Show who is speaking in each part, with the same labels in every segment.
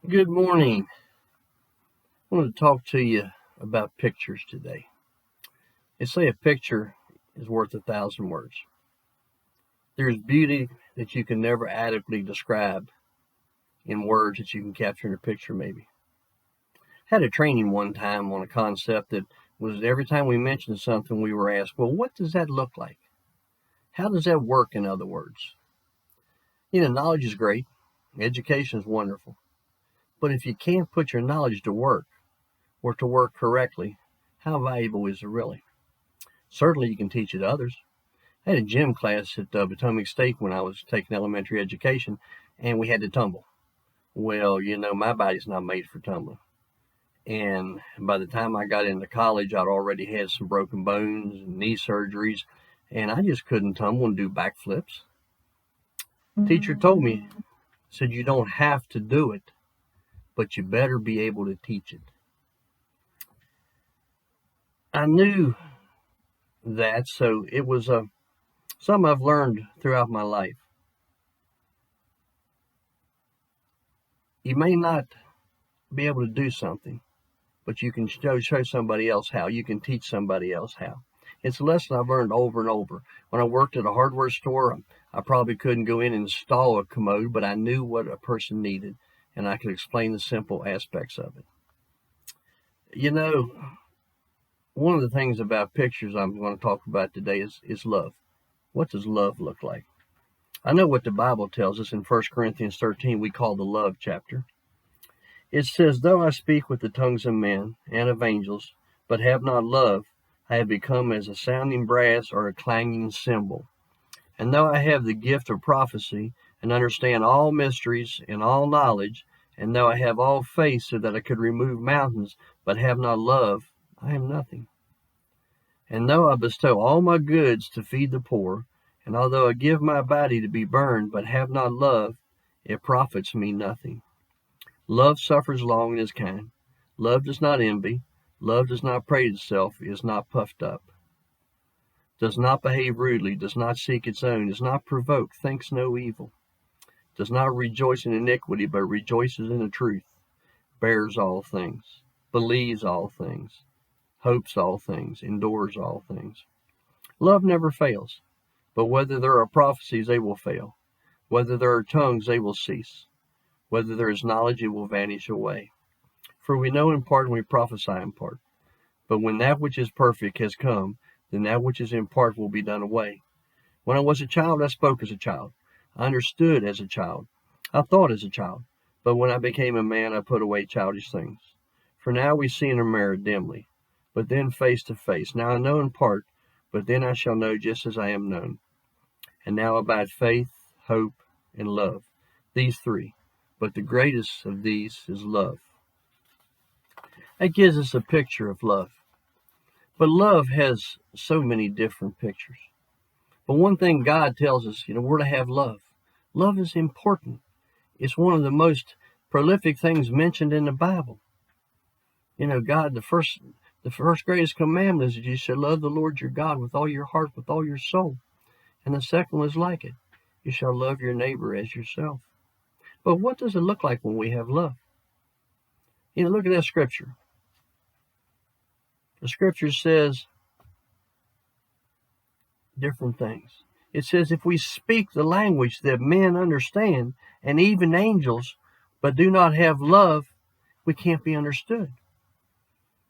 Speaker 1: Good morning. I want to talk to you about pictures today. They say a picture is worth 1,000 words. There's beauty that you can never adequately describe in words that you can capture in a picture, maybe. I had a training one time on a concept that was every time we mentioned something, we were asked, well, what does that look like? How does that work, in other words? Knowledge is great, education is wonderful, but if you can't put your knowledge to work or to work correctly, how valuable is it really? Certainly you can teach it to others. I had a gym class at Potomac State when I was taking elementary education, and we had to tumble. Well, my body's not made for tumbling. And by the time I got into college, I'd already had some broken bones and knee surgeries, and I just couldn't tumble and do backflips. Teacher told me, said, you don't have to do it, but you better be able to teach it. I knew that, so it was something I've learned throughout my life. You may not be able to do something, but you can show somebody else how. You can teach somebody else how. It's a lesson I've learned over and over. When I worked at a hardware store, I probably couldn't go in and install a commode, but I knew what a person needed, and I could explain the simple aspects of it. One of the things about pictures I'm going to talk about today is love. What does love look like? I know what the Bible tells us in 1 Corinthians 13 we call the love chapter. It says, though I speak with the tongues of men and of angels, but have not love, I have become as a sounding brass or a clanging cymbal. And though I have the gift of prophecy and understand all mysteries and all knowledge, and though I have all faith so that I could remove mountains, but have not love, I am nothing. And though I bestow all my goods to feed the poor, and although I give my body to be burned, but have not love, it profits me nothing. Love suffers long and is kind. Love does not envy. Love does not praise itself, is not puffed up, does not behave rudely, does not seek its own, is not provoked, thinks no evil, does not rejoice in iniquity, but rejoices in the truth, bears all things, believes all things, hopes all things, endures all things. Love never fails, but whether there are prophecies, they will fail. Whether there are tongues, they will cease. Whether there is knowledge, it will vanish away. For we know in part and we prophesy in part. But when that which is perfect has come, then that which is in part will be done away. When I was a child, I spoke as a child. I understood as a child. I thought as a child. But when I became a man, I put away childish things. For now we see in a mirror dimly, but then face to face. Now I know in part, but then I shall know just as I am known. And now abide faith, hope, and love, these three. But the greatest of these is love. That gives us a picture of love. But love has so many different pictures. But one thing God tells us, we're to have love. Love is important. It's one of the most prolific things mentioned in the Bible. God, the first greatest commandment is that you shall love the Lord your God with all your heart, with all your soul. And the second one is like it. You shall love your neighbor as yourself. But what does it look like when we have love? Look at that scripture. The scripture says different things. It says if we speak the language that men understand, and even angels, but do not have love, we can't be understood.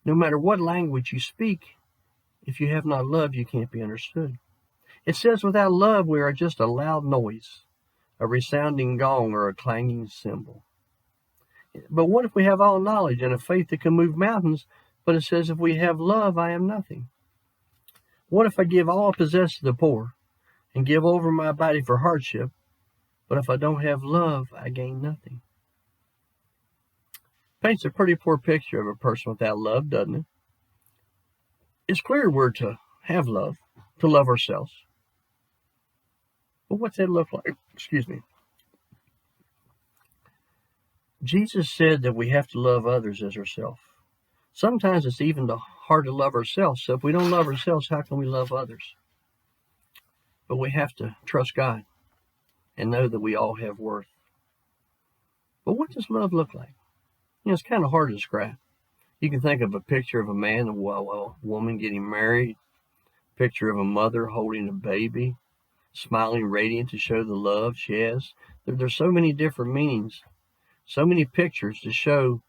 Speaker 1: No matter what language you speak, if you have not love, you can't be understood. It says without love, we are just a loud noise, a resounding gong, or a clanging cymbal. But what if we have all knowledge and a faith that can move mountains, but it says if we have love, I am nothing? What if I give all I possess to the poor and give over my body for hardship, but if I don't have love, I gain nothing? Paints a pretty poor picture of a person without love, doesn't it? It's clear we're to have love, to love ourselves. But what's that look like? Excuse me. Jesus said that we have to love others as ourselves. Sometimes it's even hard to love ourselves. So if we don't love ourselves, how can we love others? But we have to trust God and know that we all have worth. But what does love look like? It's kind of hard to describe. You can think of a picture of a man and a woman getting married, picture of a mother holding a baby, smiling radiant to show the love she has. There's so many different meanings, so many pictures to show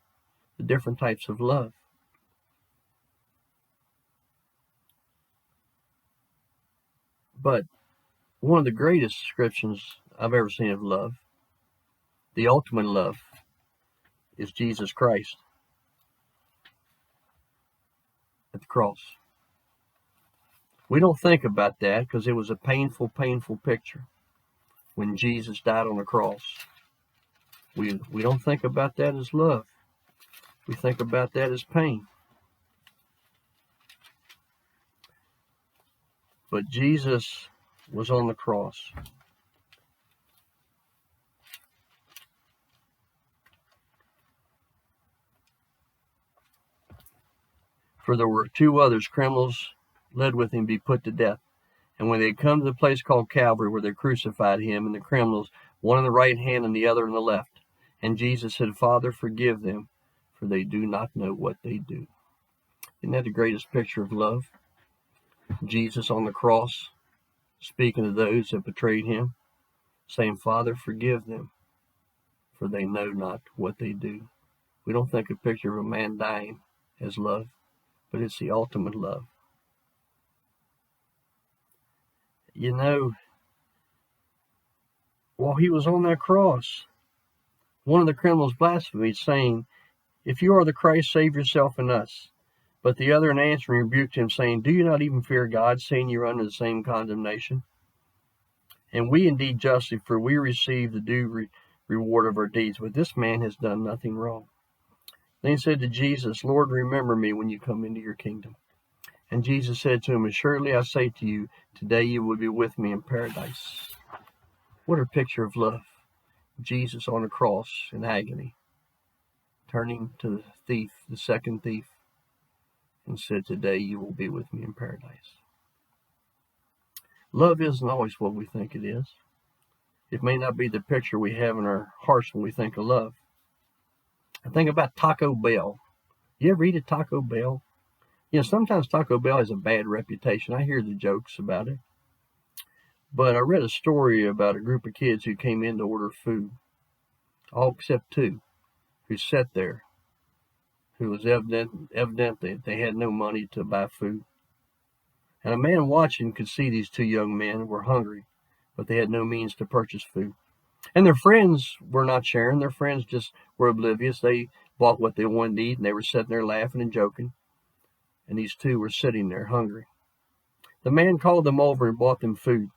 Speaker 1: the different types of love. But one of the greatest descriptions I've ever seen of love, the ultimate love, is Jesus Christ at the cross. We don't think about that because it was a painful, painful picture when Jesus died on the cross. We don't think about that as love. We think about that as pain. But Jesus was on the cross. For there were two others, criminals, led with him to be put to death. And when they had come to the place called Calvary, where they crucified him and the criminals, one on the right hand and the other on the left. And Jesus said, Father, forgive them, for they do not know what they do. Isn't that the greatest picture of love? Jesus on the cross, speaking to those that betrayed him, saying, Father, forgive them, for they know not what they do. We don't think a picture of a man dying as love, but it's the ultimate love. You know, while he was on that cross, one of the criminals blasphemed, saying, If you are the Christ, save yourself and us. But the other in answering rebuked him, saying, Do you not even fear God, seeing you are under the same condemnation? And we indeed justly, for we receive the due reward of our deeds. But this man has done nothing wrong. Then he said to Jesus, Lord, remember me when you come into your kingdom. And Jesus said to him, Assuredly I say to you, today you will be with me in paradise. What a picture of love. Jesus on the cross in agony, turning to the thief, the second thief, and said, Today you will be with me in paradise. Love isn't always what we think it is. It may not be the picture we have in our hearts when we think of love. I think about Taco Bell. You ever eat at Taco Bell? Sometimes Taco Bell has a bad reputation. I hear the jokes about it. But I read a story about a group of kids who came in to order food, all except two, who sat there, who was evident that they had no money to buy food. And a man watching could see these two young men were hungry, but they had no means to purchase food. And their friends were not sharing. Their friends just were oblivious. They bought what they wanted to eat, and they were sitting there laughing and joking. And these two were sitting there hungry. The man called them over and bought them food.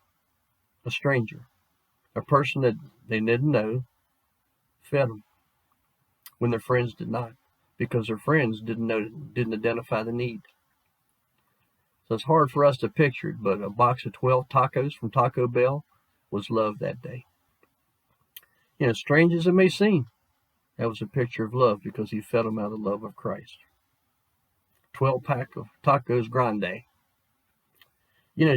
Speaker 1: A stranger, a person that they didn't know, fed them when their friends did not, because their friends didn't identify the need. So it's hard for us to picture it, but a box of 12 tacos from Taco Bell was love that day. Strange as it may seem, that was a picture of love because he fed them out of the love of Christ. 12 pack of tacos grande.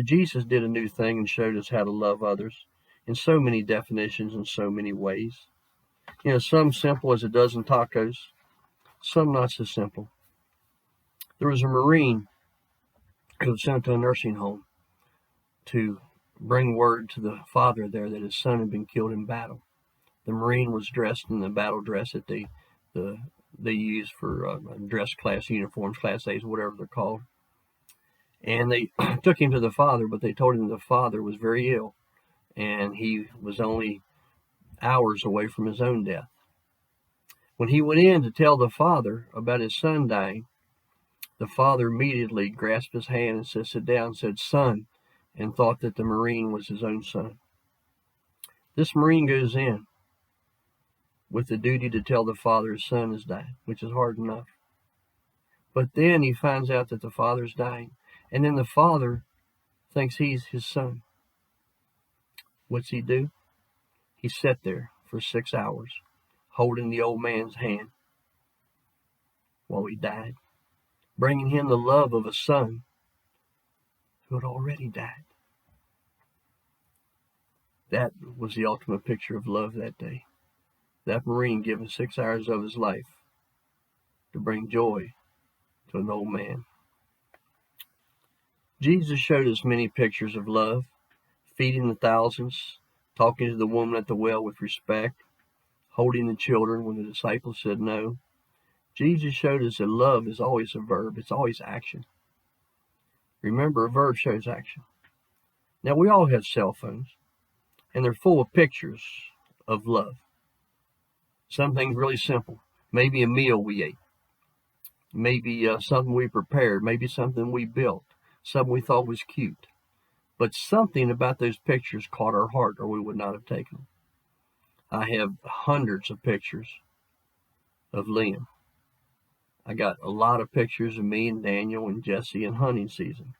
Speaker 1: Jesus did a new thing and showed us how to love others in so many definitions and so many ways. Some simple as a dozen tacos, some not so simple. There was a Marine who was sent to a nursing home to bring word to the father there that his son had been killed in battle. The Marine was dressed in the battle dress that they use for dress class uniforms, Class A's, whatever they're called. And they took him to the father, but they told him the father was very ill, and he was only hours away from his own death. When he went in to tell the father about his son dying, the father immediately grasped his hand and said, Sit down, and said, Son, and thought that the Marine was his own son. This Marine goes in with the duty to tell the father his son has died, which is hard enough. But then he finds out that the father's dying, and then the father thinks he's his son. What's he do? He sat there for 6 hours, holding the old man's hand while he died, bringing him the love of a son who had already died. That was the ultimate picture of love that day. That Marine giving 6 hours of his life to bring joy to an old man. Jesus showed us many pictures of love, feeding the thousands, talking to the woman at the well with respect, holding the children when the disciples said no. Jesus showed us that love is always a verb. It's always action. Remember, a verb shows action. Now, we all have cell phones, and they're full of pictures of love. Some things really simple. Maybe a meal we ate. Maybe something we prepared. Maybe something we built. Something we thought was cute. But something about those pictures caught our heart, or we would not have taken them. I have hundreds of pictures of Liam. I got a lot of pictures of me and Daniel and Jesse in hunting season.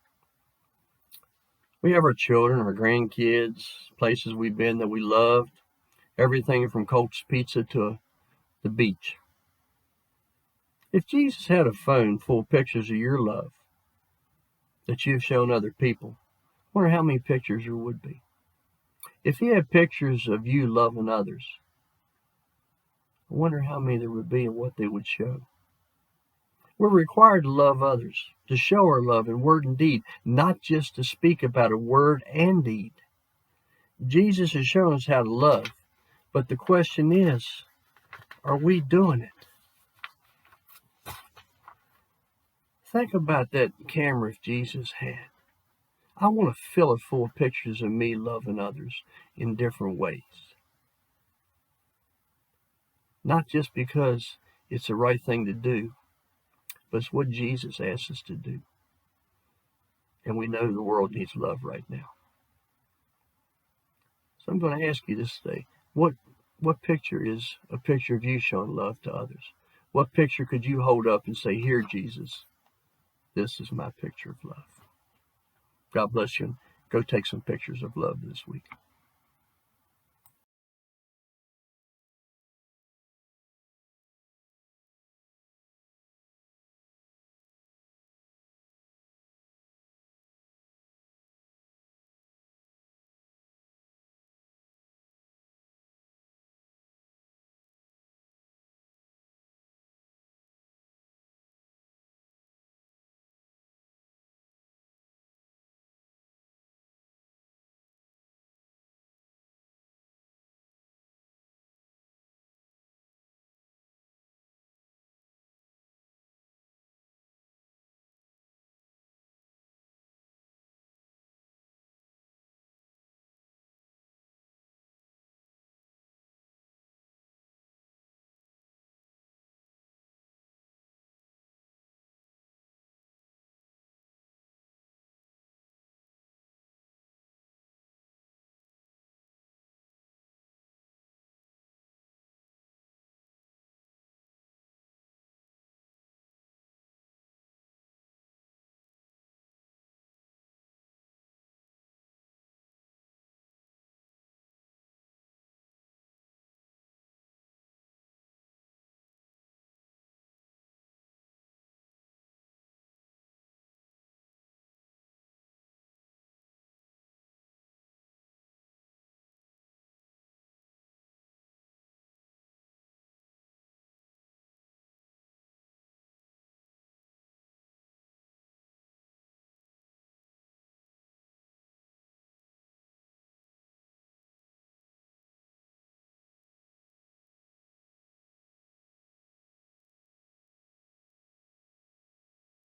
Speaker 1: We have our children, our grandkids, places we've been that we loved, everything from Colt's Pizza to the beach. If Jesus had a phone full of pictures of your love that you've shown other people, I wonder how many pictures there would be. If he had pictures of you loving others, I wonder how many there would be and what they would show. We're required to love others, to show our love in word and deed, not just to speak about a word and deed. Jesus has shown us how to love, but the question is, are we doing it? Think about that camera if Jesus had. I want to fill it full of pictures of me loving others in different ways. Not just because it's the right thing to do, but it's what Jesus asks us to do. And we know the world needs love right now. So I'm going to ask you this today. What picture is a picture of you showing love to others? What picture could you hold up and say, here, Jesus, this is my picture of love. God bless you. Go take some pictures of love this week.